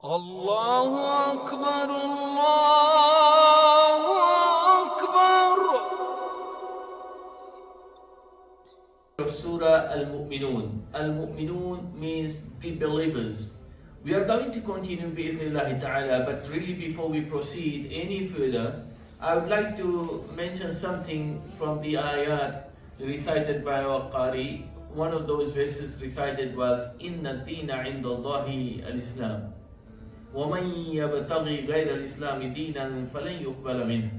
الله أكبر الله أكبر. Of Soorah Al-Mu'minoon. Al-Mu'minoon means the believers. We are going to continue bi'idhnillahi ta'ala, but really before we proceed any further, I would like to mention something from the ayat recited by our Qari. One of those verses recited was Inna Deena Inda Allahi Al-Islam. وَمَنْ يَبْتَغِي غَيْرَ الْإِسْلَامِ دِينًا فَلَنْ يُقْبَلَ مِنْهُ.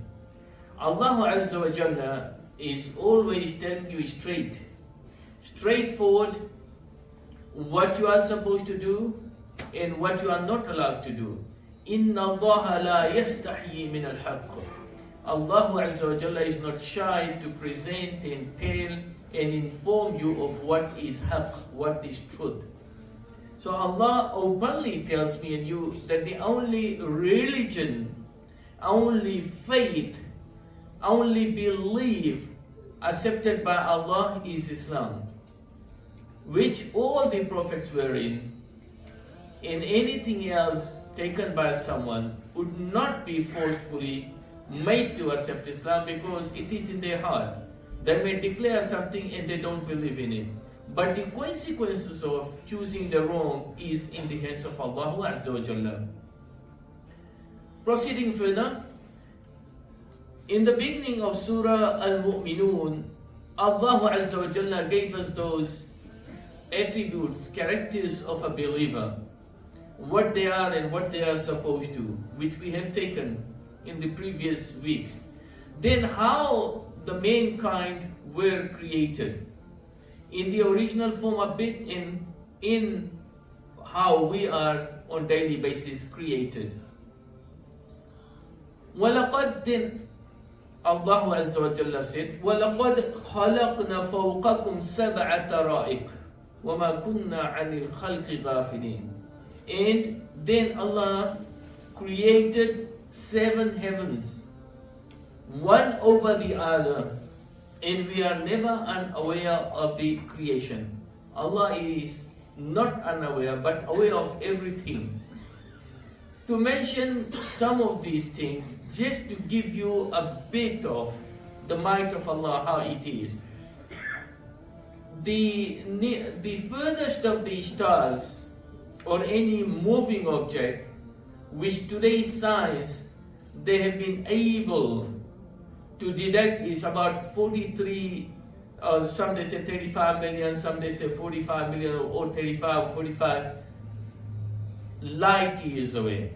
Allah Azza wa Jalla is always telling you straightforward what you are supposed to do and what you are not allowed to do. Inna Allah la yastahi min al-haqq. Allah Azza wa Jalla is not shy to present and tell and inform you of what is haqq, what is truth. So Allah openly tells me and you that the only religion, only faith, only belief accepted by Allah is Islam, which all the prophets were in, and anything else taken by someone would not be forcefully made to accept Islam because it is in their heart. They may declare something and they don't believe in it. But the consequences of choosing the wrong is in the hands of Allah Azza wa Jalla. Proceeding further, in the beginning of Soorah Al-Mu'minoon, Allah Azza wa Jalla gave us those attributes, characters of a believer, what they are and what they are supposed to, which we have taken in the previous weeks. Then how the mankind were created in the original form, a bit in how we are on daily basis created. وَلَقَدْ then Allah Azza wa Jalla said, وَلَقَدْ خَلَقْنَا فَوْقَكُمْ سَبْعَ طَرَائِقَ وَمَا كُنَّا عَنِ الْخَلْقِ غَافِلِينَ. And then Allah created 7 heavens, one over the other, and we are never unaware of the creation. Allah is not unaware but aware of everything. To mention some of these things, just to give you a bit of the might of Allah, how it is. The furthest of the stars or any moving object, which today's science they have been able to detect, is about 43, some they say 35 million, some they say 45 million, or 35 or 45 light years away.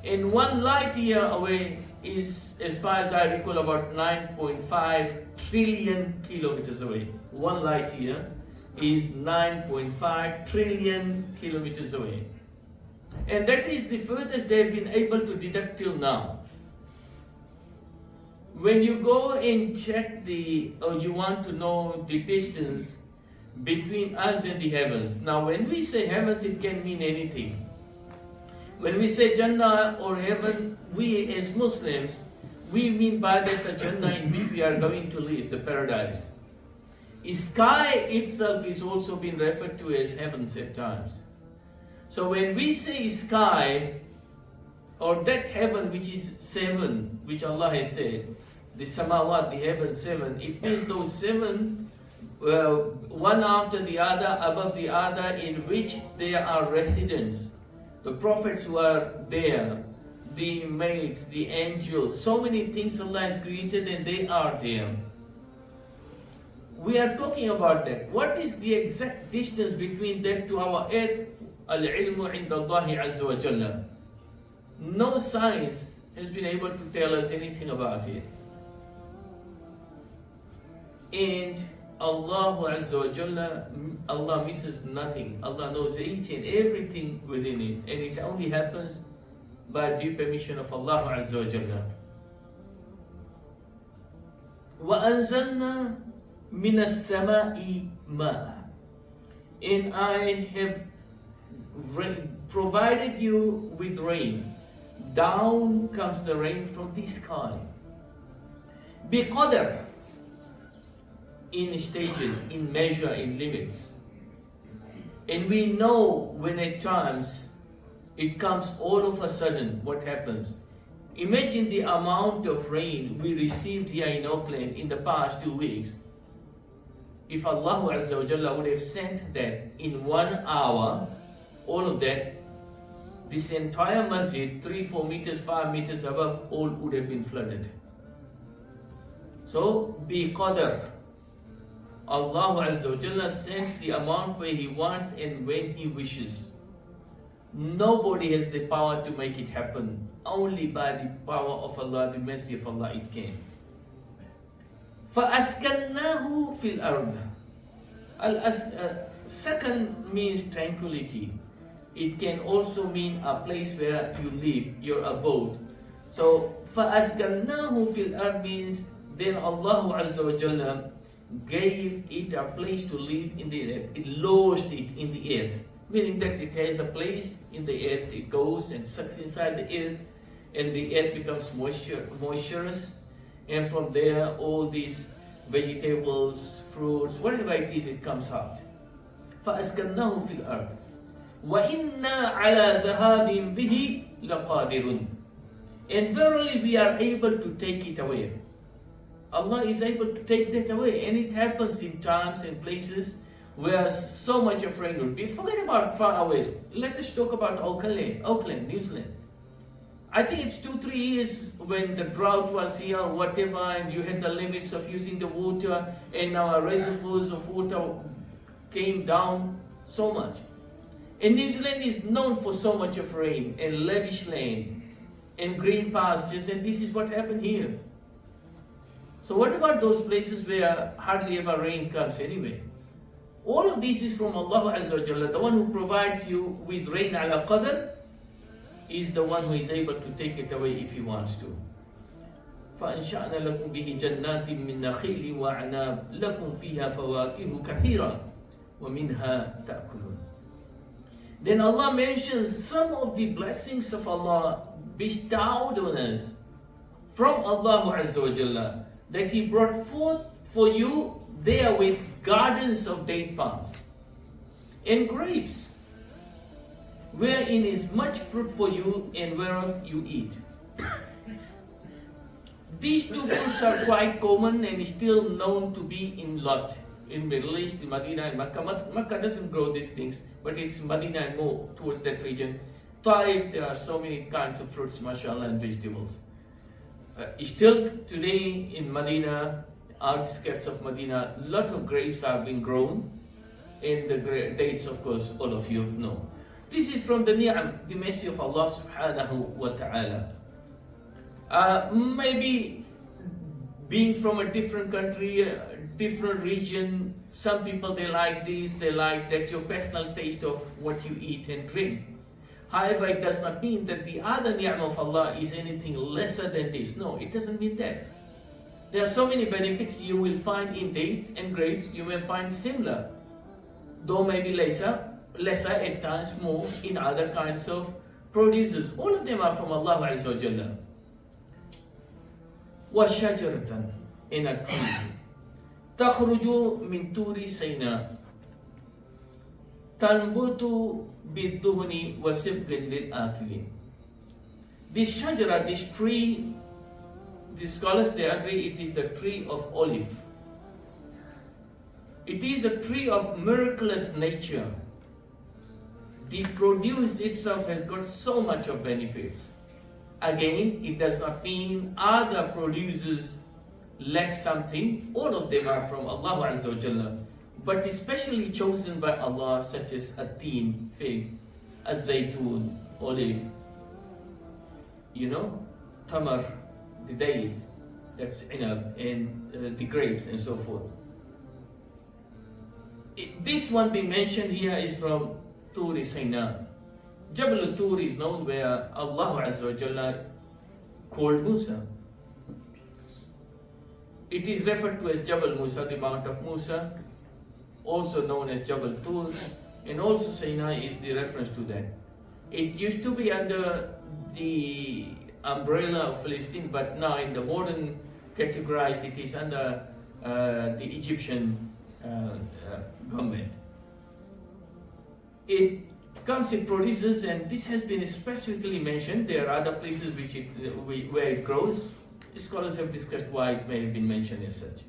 And 1 light year away is, as far as I recall, about 9.5 trillion kilometers away. 1 light year is 9.5 trillion kilometers away. And that is the furthest they have been able to detect till now. When you go and check or you want to know the distance between us and the heavens. Now when we say heavens, it can mean anything. When we say Jannah or heaven, we as Muslims, we mean by that the Jannah in which we are going to live, the paradise. Sky itself is also been referred to as heavens at times. So when we say sky, or that heaven which is 7, which Allah has said, the samawat, the heaven 7, it means those 7, one after the other, above the other, in which there are residents. The prophets who are there, the maids, the angels, so many things Allah has created and they are there. We are talking about that. What is the exact distance between that to our earth? Al-ilmu inda Allahi Azza wa Jalla. No science has been able to tell us anything about it. And Allah Azza wa Jalla, Allah misses nothing. Allah knows each and everything within it. And it only happens by due permission of Allah Azza wa Jalla. وَأَنزَلْنَا مِنَ السَّمَاءِ مَاءً. And I have provided you with rain. Down comes the rain from the sky. بِقَدَرٍ. In stages, in measure, in limits. And we know when at times It comes all of a sudden. What happens? Imagine the amount of rain we received here in Auckland in the past 2 weeks. If Allah Azza wa Jalla would have sent that in 1 hour, all of that, this entire masjid, 3-4 meters, 5 meters above, all would have been flooded. So, bi qadar. Allah Azza wa Jalla sends the amount where He wants and when He wishes. Nobody has the power to make it happen. Only by the power of Allah, the mercy of Allah, it can. فَأَسْكَنَّاهُ فِي الْأَرْضِ. Second means tranquility. It can also mean a place where you live, your abode. So, فَأَسْكَنَّاهُ فِي الْأَرْضِ means then Allah Azza wa Jalla gave it a place to live in the earth. It lodged it in the earth. Meaning that it has a place in the earth. It goes and sucks inside the earth, and the earth becomes moisturous, and from there all these vegetables, fruits, whatever it is, it comes out. فَأَسْكَنَّاهُ فِي الْأَرْضِ وَإِنَّا عَلَى ذَهَابٍ بِهِ لَقَادِرٌ. And verily we are able to take it away. Allah is able to take that away, and it happens in times and places where so much of rain would be. Forget about far away. Let us talk about Auckland, New Zealand. I think it's 2-3 years when the drought was here or whatever, and you had the limits of using the water, and our reservoirs of water came down so much. And New Zealand is known for so much of rain and lavish land and green pastures, and this is what happened here. So what about those places where hardly ever rain comes anyway? All of this is from Allah Azza wa Jalla. The one who provides you with rain ala qadr is the one who is able to take it away if He wants to. فَأَنْشَأْنَا لَكُمْ بِهِ جَنَّاتٍ مِّن نَخِيلٍ وَأَعْنَابٍ لَكُمْ فِيهَا فَوَاكِهُ كَثِيرًا وَمِنْهَا تَأْكُلُونَ. Then Allah mentions some of the blessings of Allah bestowed on us from Allah Azza wa Jalla, that He brought forth for you there with gardens of date palms and grapes, wherein is much fruit for you and whereof you eat. These two fruits are quite common and still known to be in lot in Middle East, in Medina and Makkah. Makkah doesn't grow these things, but it's Medina and more towards that region. Taif, there are so many kinds of fruits, mashallah, and vegetables. Still today in Medina, outskirts of Medina, a lot of grapes are being grown, and the dates, of course, all of you know. This is from the ni'am, the mercy of Allah subhanahu wa ta'ala. Maybe being from a different country, a different region, some people they like this, they like that, your personal taste of what you eat and drink. However, it does not mean that the other ni'am of Allah is anything lesser than this. No, it doesn't mean that. There are so many benefits you will find in dates and grapes, you may find similar, though maybe lesser at times, more in other kinds of produces. All of them are from Allah Azza wa Jalla. وَشَجَرَةً, in a tree. تَخْرُجُ مِن تُورِ سَيْنَاءَ تَنْبُتُ بِالدُّهْنِ وَسِبْغٍ لِلْآكِلِينَ. This shajara, this tree, the scholars they agree it is the tree of olive. It is a tree of miraculous nature. The produce itself has got so much of benefits. Again, it does not mean other producers lack something. All of them are from Allah Azza wa Jalla, but especially chosen by Allah, such as a tin, fig, a zaytun, olive, tamar, the dates, that's inab, and the grapes and so forth. This one being mentioned here is from Tur Sinai. Jabal Tur is known where Allah Azza wa Jalla called Musa. It is referred to as Jabal Musa, the Mount of Musa, also known as Jabal Tur, and also Sinai is the reference to that. It used to be under the umbrella of Palestine, but now in the modern categorized, it is under the Egyptian government. comes, it produces, and this has been specifically mentioned. There are other places where it grows. Scholars have discussed why it may have been mentioned as such.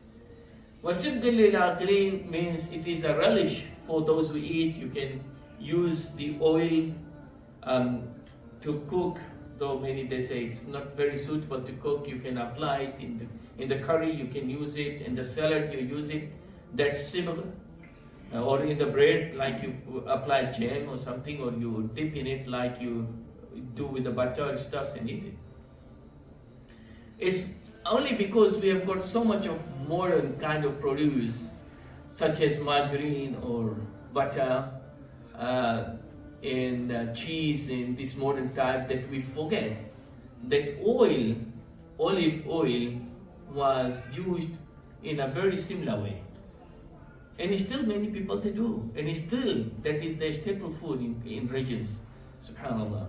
وَسِبْغٍ لِلْعَاقِلِينَ means it is a relish for those who eat. You can use the oil to cook, though many they say it's not very suitable to cook. You can apply it in the curry, you can use it in the salad, you use it. That's sibgh. Or in the bread, like you apply jam or something, or you dip in it like you do with the butter and stuff and eat it. It's only because we have got so much of modern kind of produce, such as margarine or butter and cheese in this modern type, that we forget that olive oil was used in a very similar way. And still many people they do. And still that is their staple food in regions. Subhanallah.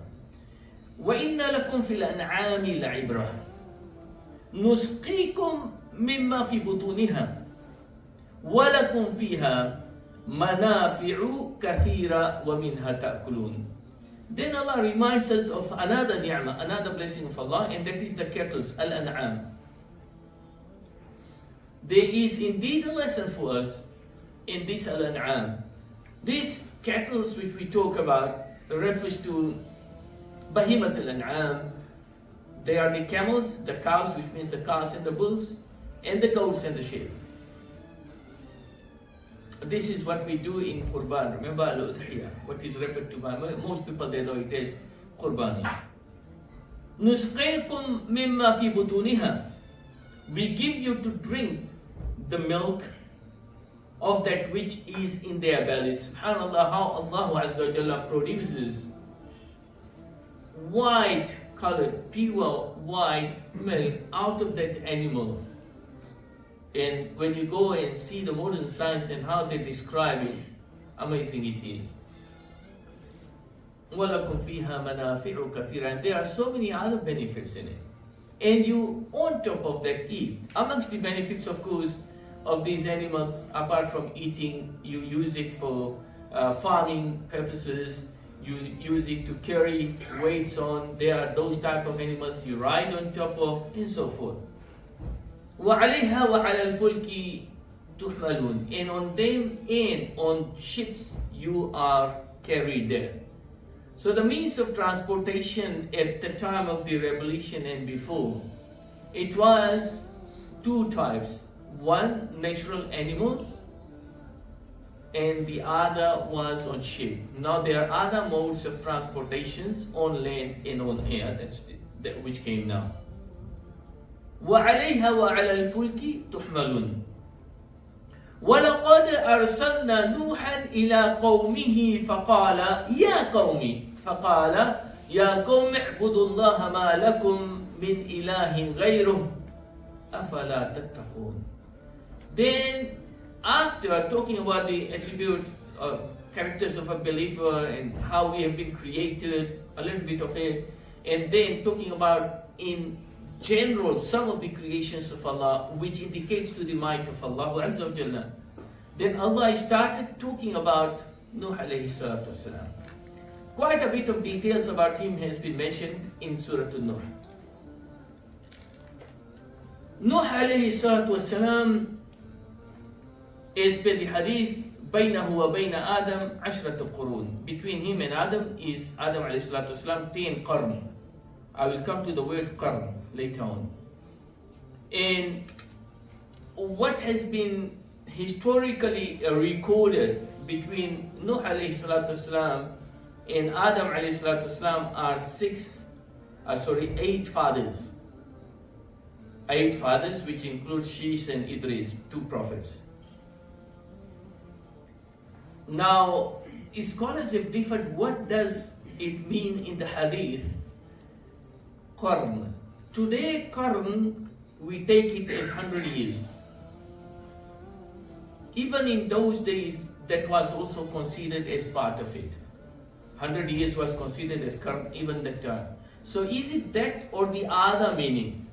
وَإِنَّ لَكُمْ فِي الْأَنْعَامِ لَعِبْرَةً نُسْقِيكُم مِّمَّا فِي بُطُونِهَا وَلَكُمْ فِيهَا مَنَافِعُ كَثِيرًا وَمِنْهَا تَأْكُلُونَ. Then Allah reminds us of another ni'mah, another blessing of Allah, and that is the cattle, al-an'am. There is indeed a lesson for us in this al-an'am. These cattle which we talk about refers to bahimat al-an'am. They are the camels, the cows, which means the cows and the bulls, and the goats and the sheep. This is what we do in Qurban. Remember al-udhiyah, what is referred to by most people, they know it as Qurbani. نُسْقِيكُم مِّمَّا فِي بُطُونِهَا. We give you to drink the milk of that which is in their bellies. SubhanAllah, how Allah Azza wa Jalla produces white colored, pure white milk out of that animal. And when you go and see the modern science and how they describe it, amazing it is. وَلَكُمْ فِيهَا مَنَافِعُ كَثِيرًا. And there are so many other benefits in it. And you, on top of that, eat. Amongst the benefits, of course, of these animals, apart from eating, you use it for farming purposes, you use it to carry weights on. There are those type of animals you ride on top of, and so forth. وَعَلَيْهَا وَعَلَى الْفُلْكِ تُحْمَلُونَ. And on them and on ships you are carried there. So the means of transportation at the time of the revelation and before, it was two types. One, natural animals, and the other was on ship. Now there are other modes of transportations on land and on air, that which came now. وَعَلَيْهَا وَعَلَى الْفُلْكِ تُحْمَلُونَ. وَلَقَدْ أَرْسَلْنَا نُوحًا إِلَى قَوْمِهِ فَقَالَ يَا قَوْمِ اعْبُدُوا اللَّهَ مَا لَكُمْ مِنْ إِلَٰهٍ غَيْرُهُ أَفَلَا تَتَّقُونَ. Then, after talking about the attributes or characters of a believer and how we have been created, a little bit of it, and then talking about in general some of the creations of Allah, which indicates to the might of Allah Azza wa Jalla, then Allah started talking about Nuh alayhi salatu wasalam. Quite a bit of details about him has been mentioned in Surah Al-Nuh. Nuh alayhi salatu wasalam, as per the hadith, بينه وبين آدم عشرة قرون. Between him and Adam is Adam alayhi salatu wasalam 10 qarn. I will come to the word qarn later on. And what has been historically recorded between Nuh alayhi salatu wasalam and Adam alayhi salatu wasalam are 8 fathers. 8 fathers, which include Shaykh and Idris, 2 prophets. Now, scholars have differed what does it mean in the hadith, qarn. Today, qarn, we take it as 100 years. Even in those days, that was also considered as part of it. 100 years was considered as qarn, even that time. So is it that or the other meaning,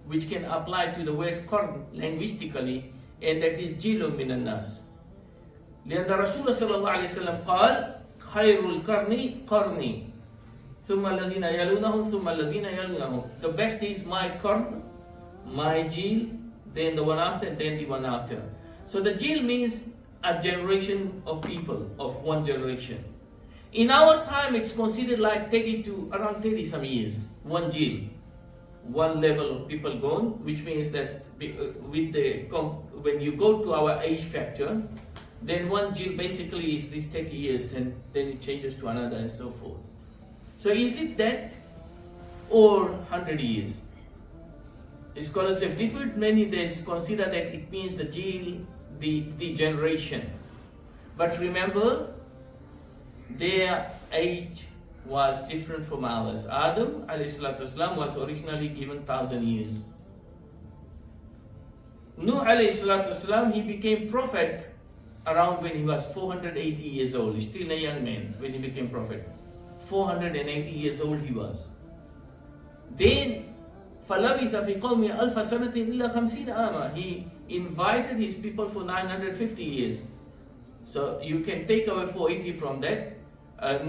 which can apply to the word qarn linguistically, and that is jilun min al-nas. لأن الرسول صلى الله عليه وسلم قال خَيْرُ الْقَرْنِ قَرْنِي ثُمَّ الَّذِينَ يَلُونَهُمْ ثُمَّ الَّذِينَ يَلُونَهُمْ. The best is my qarn, my jil, then the one after, and then the one after. So the jil means a generation of people, of one generation. In our time, it's considered like 30 to around 30 some years, one jil, one level of people gone, which means that when you go to our age factor, then one jil basically is this 30 years, and then it changes to another and so forth. So is it that or 100 years? Scholars have differed. Many they consider that it means the jil, the generation. But remember, their age was different from ours. Adam alayhi was originally given 1,000 years. Nuh alayhi he became prophet around when he was 480 years old, still a young man when he became prophet. 480 years old he was. Then فَلَبِثَ فِي قَوْمِهِ أَلْفَ سَنَةٍ إِلَّا خَمْسِينَ عَامًا. He invited his people for 950 years. So you can take away 480 from that.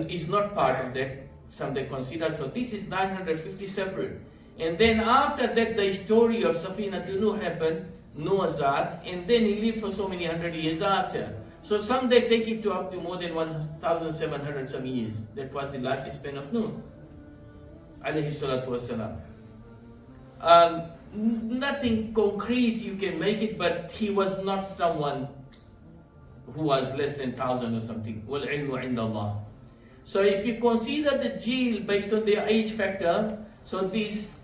It's not part of that, some they consider. So this is 950 separate. And then after that, the story of Safina to Nuh happened, Noah's Ark, and then he lived for so many hundred years after. So some they take it to up to more than 1,700 some years. That was the lifespan of Nuh alayhi salatu wassalam. Nothing concrete you can make it, but he was not someone who was less than 1,000 or something. وَالْعِلْمُ عِنْدَ اللَّهِ. So if you consider the jil based on their age factor, so this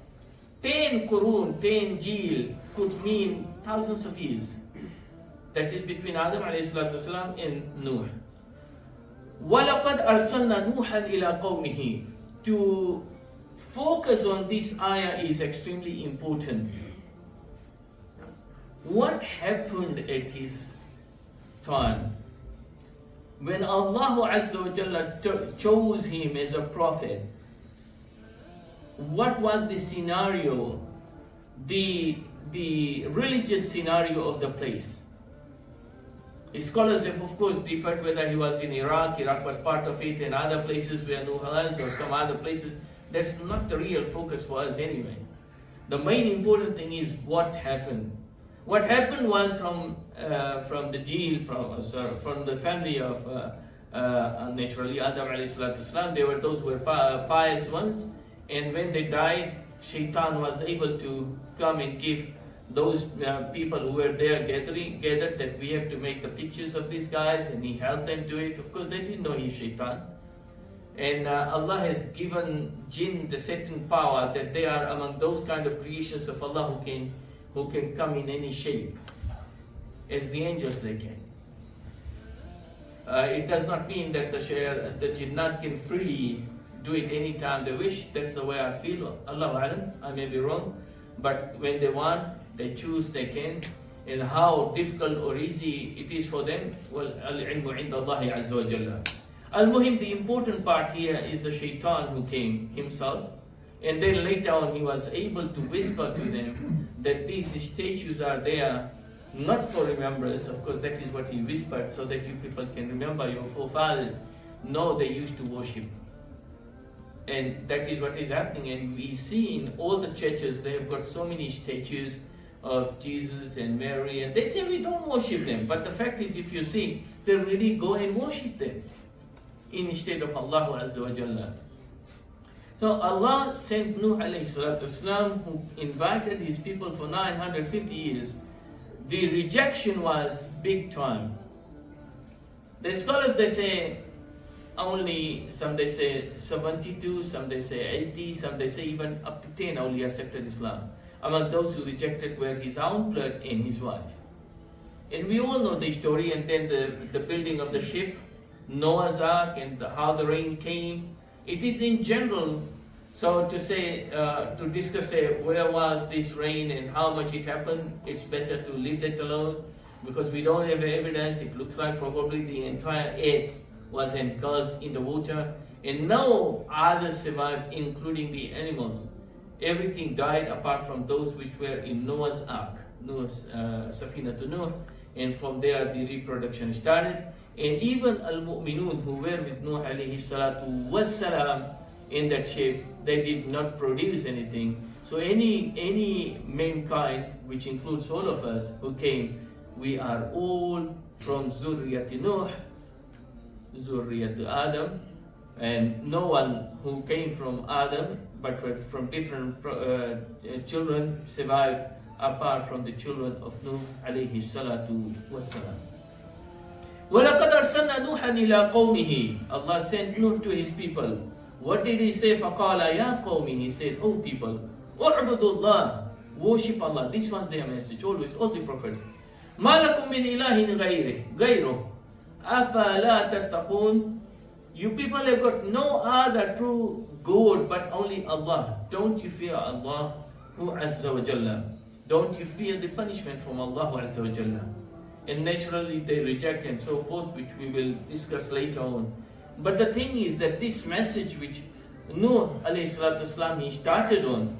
10 qurun, 10 jil could mean thousands of years. That is between Adam والسلام, and Nuh. وَلَقَدْ أَرْسَلْنَا نُوحًا إِلَىٰ قَوْمِهِ. To focus on this ayah is extremely important. What happened at his time? When Allah Azza wa Jalla chose him as a prophet, what was the scenario, the religious scenario of the place? Scholars have of course differed whether he was in Iraq was part of it, and other places where Nuh was, or some other places. That's not the real focus for us anyway. The main important thing is what happened. What happened was from the jil, from the family of naturally Adam alayhi salatu wasalam, they were those who were pious ones, and when they died, Shaitan was able to come and give those people who were there gathered that we have to make the pictures of these guys, and he helped them do it. Of course, they didn't know he's Shaitan. And Allah has given jinn the certain power that they are among those kind of creations of Allah who can come in any shape. As the angels they can. It does not mean that the jinnat can freely do it anytime they wish. That's the way I feel. Allahu Alam, I may be wrong. But when they want, they choose, they can. And how difficult or easy it is for them, well, al-ilmu inda Allahi azza wa jalla. Al-Muhim, the important part here is the Shaitan who came himself, and then later on he was able to whisper to them that these statues are there not for remembrance. Of course, that is what he whispered, so that you people can remember your forefathers. No, they used to worship. And that is what is happening, and we see in all the churches, they have got so many statues of Jesus and Mary, and they say we don't worship them. But the fact is, if you see, they really go and worship them instead of Allah Azza wa Jalla. So Allah sent Nuh alayhi salatu wasalam, who invited his people for 950 years. The rejection was big time. The scholars, they say only, some they say 72, some they say 80, some they say even up to 10 only accepted Islam. Among those who rejected were his own blood and his wife. And we all know the story, and then the building of the ship, Noah's Ark, and how the rain came. It is in general, so to say, to discuss where was this rain and how much it happened, it's better to leave that alone, because we don't have evidence. It looks like probably the entire earth was engulfed in the water, and no others survived, including the animals. Everything died apart from those which were in Noah's Ark, Noah's Safina to Noah, and from there the reproduction started. And even Al-Mu'minoon who were with Nuh alayhi salatu wassalam in that shape, they did not produce anything. So any mankind, which includes all of us who came, we are all from Zurriyat Nuh, Zurriyat Adam, and no one who came from Adam but from different children survived apart from the children of Nuh alayhi salatu wassalam. وَلَقَدْ أَرْسَلْنَا نُوحًا إِلَىٰ قَوْمِهِ. Allah sent Nuh to his people. What did he say? فَقَالَ يَا قَوْمِ. He said, oh people, اُعْبُدُوا اللَّهِ. Worship Allah. This was their message, always, all the prophets. مَا لَكُم مِّنْ إِلَٰهٍ غَيْرُهُ أَفَلَا تَتَّقُونَ. You people have got no other true God but only Allah. Don't you fear Allah who Azza wa Jalla? Don't you fear the punishment from Allah Azza wa Jalla? And naturally they reject and so forth, which we will discuss later on. But the thing is that this message which Nuh alayhi salatu wasalam he started on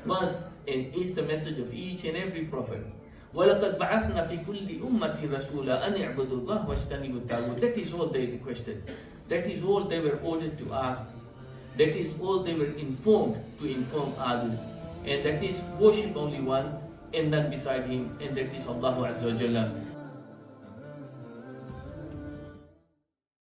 was and is the message of each and every prophet. وَلَقَدْ بَعَثْنَا فِي كُلِّ أُمَّةٍ رَسُولًا أَنِ اعْبُدُوا اللَّهَ وَاجْتَنِبُوا الطَّاغُوتَ. That is all they requested. That is all they were ordered to ask. That is all they were informed to inform others. And that is worship only one and none beside him, and that is Allah Azza wa Jalla.